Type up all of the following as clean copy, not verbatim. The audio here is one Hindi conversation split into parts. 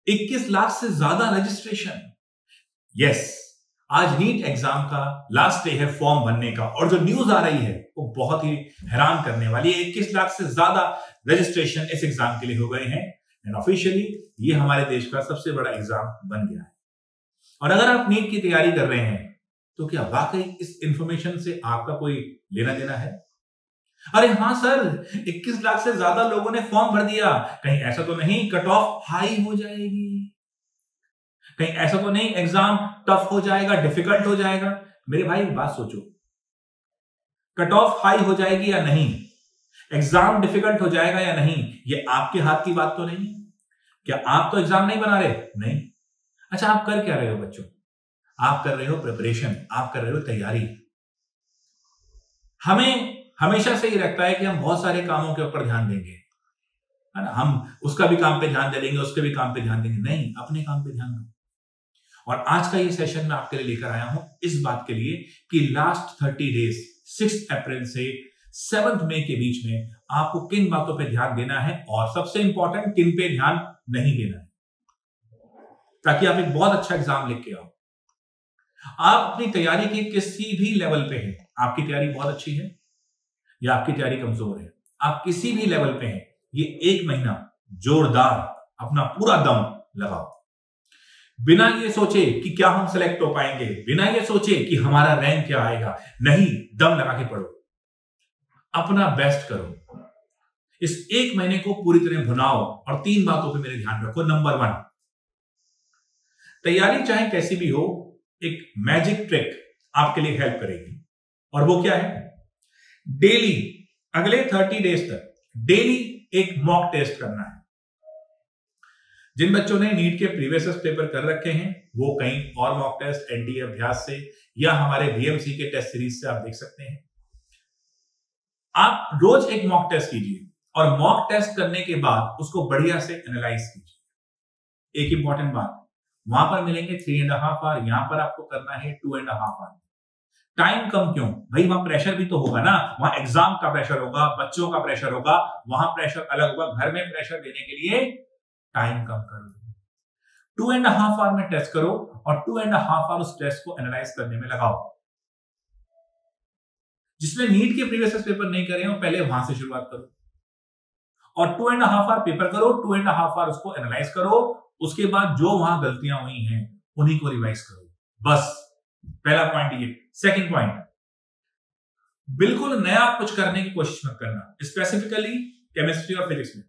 21 लाख से ज्यादा रजिस्ट्रेशन। यस, आज नीट एग्जाम का लास्ट डे है फॉर्म भरने का, और जो न्यूज आ रही है वो बहुत ही हैरान करने वाली है। 21 लाख से ज्यादा रजिस्ट्रेशन इस एग्जाम के लिए हो गए हैं, एंड ऑफिशियली ये हमारे देश का सबसे बड़ा एग्जाम बन गया है। और अगर आप नीट की तैयारी कर रहे हैं तो क्या वाकई इस इंफॉर्मेशन से आपका कोई लेना देना है? अरे हाँ सर, 21 लाख से ज्यादा लोगों ने फॉर्म भर दिया, कहीं ऐसा तो नहीं कट ऑफ हाई हो जाएगी? कहीं ऐसा तो नहीं एग्जाम टफ हो जाएगा, डिफिकल्ट हो जाएगा? मेरे भाई बात सोचो, कट ऑफ हाई हो जाएगी या नहीं, एग्जाम डिफिकल्ट हो जाएगा या नहीं, ये आपके हाथ की बात तो नहीं है। क्या आप तो एग्जाम नहीं बना रहे? नहीं। अच्छा, आप कर क्या रहे हो बच्चों? आप कर रहे हो प्रिपरेशन, आप कर रहे हो तैयारी। हमें हमेशा से ही लगता है कि हम बहुत सारे कामों के ऊपर ध्यान देंगे, है ना, हम उसका भी काम पे ध्यान दे देंगे, उसके भी काम पे ध्यान देंगे। नहीं, अपने काम पे ध्यान दो। और आज का ये सेशन मैं आपके लिए लेकर आया हूं इस बात के लिए कि लास्ट 30 डेज 6 अप्रैल से 7 मई के बीच में आपको किन बातों पे ध्यान देना है, और सबसे इंपॉर्टेंट किन पे ध्यान नहीं देना है, ताकि आप एक बहुत अच्छा एग्जाम लिख के आओ। आप अपनी तैयारी के किसी भी लेवल पे हैं, आपकी तैयारी बहुत अच्छी है या आपकी तैयारी कमजोर है, आप किसी भी लेवल पे हैं, ये 1 महीना जोरदार अपना पूरा दम लगाओ। बिना ये सोचे कि क्या हम सिलेक्ट हो पाएंगे, बिना ये सोचे कि हमारा रैंक क्या आएगा, नहीं, दम लगा के पढ़ो, अपना बेस्ट करो। इस 1 महीने को पूरी तरह भुनाओ और 3 बातों पे मेरे ध्यान रखो। नंबर 1, तैयारी चाहे कैसी भी हो, एक मैजिक ट्रिक आपके लिए हेल्प करेगी, और वो क्या है? डेली, अगले 30 डेज तक डेली एक मॉक टेस्ट करना है। जिन बच्चों ने नीट के प्रीवियस पेपर कर रखे हैं वो कहीं और मॉक टेस्ट एनडीए अभ्यास से या हमारे बीएमसी के टेस्ट सीरीज से आप देख सकते हैं। आप रोज एक मॉक टेस्ट कीजिए, और मॉक टेस्ट करने के बाद उसको बढ़िया से एनालाइज कीजिए। एक इंपॉर्टेंट बात, वहां पर मिलेंगे 3.5 आवर, यहां पर आपको करना है 2.5 आवर। टाइम कम क्यों भाई? वहां प्रेशर भी तो होगा ना, वहां एग्जाम का प्रेशर होगा, बच्चों का प्रेशर होगा, वहां प्रेशर अलग होगा। घर में प्रेशर देने के लिए टाइम कम करो, 2.5 आवर में टेस्ट करो, और 2.5 आवर उस टेस्ट को एनालाइज करने में लगाओ। जिसने नीट के प्रीवियस पेपर नहीं करे हो, पहले वहां से शुरुआत करो, और 2.5 आवर पेपर करो, 2.5 आवर उसको एनालाइज करो। उसके बाद जो वहां गलतियां हुई हैं उन्हीं को रिवाइज करो। बस पहला पॉइंट ये। सेकंड पॉइंट, बिल्कुल नया कुछ करने की कोशिश मत करना, स्पेसिफिकली केमिस्ट्री और फिजिक्स में।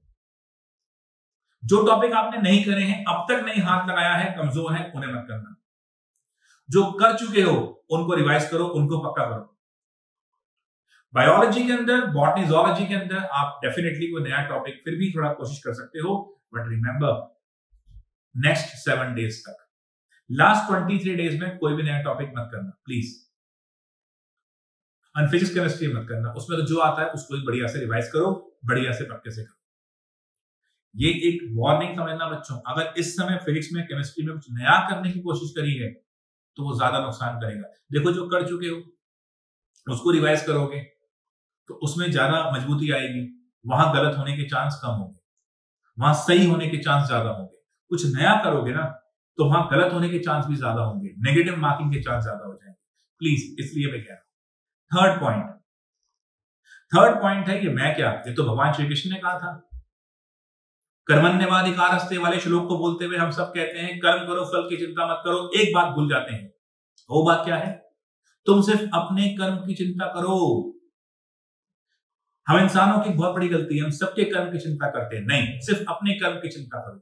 जो टॉपिक आपने नहीं करे हैं, अब तक नहीं हाथ लगाया है, कमजोर है, उन्हें मत करना। जो कर चुके हो उनको रिवाइज करो, उनको पक्का करो। बायोलॉजी के अंदर, बॉटनी, ज़ूलॉजी के अंदर आप डेफिनेटली कोई नया टॉपिक फिर भी थोड़ा कोशिश कर सकते हो, बट रिमेंबर, नेक्स्ट 7 डेज तक, लास्ट 23 डेज में कोई भी नया टॉपिक मत करना प्लीज। फिजिक्स केमिस्ट्री मत करना, उसमें तो जो आता है उसको बढ़िया से रिवाइज करो, बढ़िया से पक्के से करो। ये एक वार्निंग समझना बच्चों, अगर इस समय फिजिक्स में, केमिस्ट्री में कुछ नया करने की कोशिश करी है तो वो ज्यादा नुकसान करेगा। देखो, जो कर चुके हो उसको रिवाइज करोगे तो उसमें ज्यादा मजबूती आएगी, वहां गलत होने के चांस कम होंगे, वहां सही होने के चांस ज्यादा होंगे। कुछ नया करोगे ना तो वहां गलत होने के चांस भी ज्यादा होंगे, नेगेटिव मार्किंग के चांस ज्यादा हो जाएंगे। प्लीज, इसलिए मैं कह रहा हूं। थर्ड पॉइंट है कि मैं क्या, ये तो भगवान श्री कृष्ण ने कहा था। कर्मण्येवाधिकारस्ते वाले श्लोक को बोलते हुए हम सब कहते हैं कर्म करो, फल की चिंता मत करो। एक बात भूल जाते हैं, वो बात क्या है? तुम सिर्फ अपने कर्म की चिंता करो। हम इंसानों की बहुत बड़ी गलती है, हम सबके कर्म की चिंता करते हैं। नहीं, सिर्फ अपने कर्म की चिंता करो।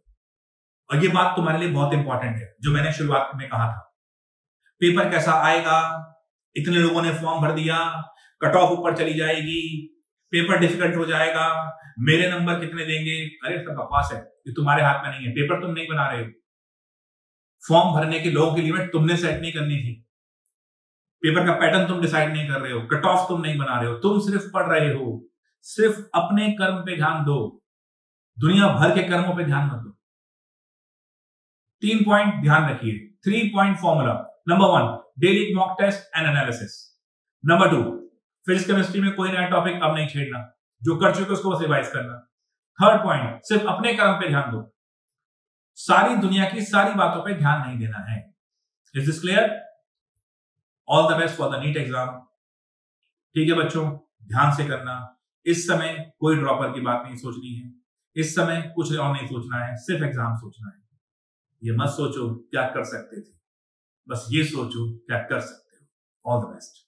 और ये बात तुम्हारे लिए बहुत इंपॉर्टेंट है, जो मैंने शुरुआत में कहा था। पेपर कैसा आएगा, इतने लोगों ने फॉर्म भर दिया, कट ऑफ ऊपर चली जाएगी, पेपर डिफिकल्ट हो जाएगा, मेरे नंबर कितने देंगे? अरे सब बकवास है, ये तुम्हारे हाथ में नहीं है। पेपर तुम नहीं बना रहे हो, फॉर्म भरने के लोगों की लिमिट तुमने सेट नहीं करनी थी, पेपर का पैटर्न तुम डिसाइड नहीं कर रहे हो, कट ऑफ तुम नहीं बना रहे हो, तुम सिर्फ पढ़ रहे हो। सिर्फ अपने कर्म पे ध्यान दो, दुनिया भर के कर्मों पे ध्यान मत दो। 3 पॉइंट ध्यान रखिए, 3 point formula. Number 1, daily mock test and analysis. Number 2, physics chemistry में कोई नया टॉपिक अब नहीं छेड़ना, जो कर चुके उसको बस रिवाइज करना। थर्ड पॉइंट, सिर्फ अपने कर्म पे ध्यान दो। सारी दुनिया की सारी बातों पे ध्यान नहीं देना है। Is this clear? All the best for the NEET exam. ठीक है बच्चों, ध्यान से करना। इस समय कोई ड्रॉपर की बात नहीं सोचनी है, इस समय कुछ और नहीं सोचना है, सिर्फ एग्जाम सोचना है। ये मत सोचो क्या कर सकते थे, बस ये सोचो क्या कर सकते हो। All the best.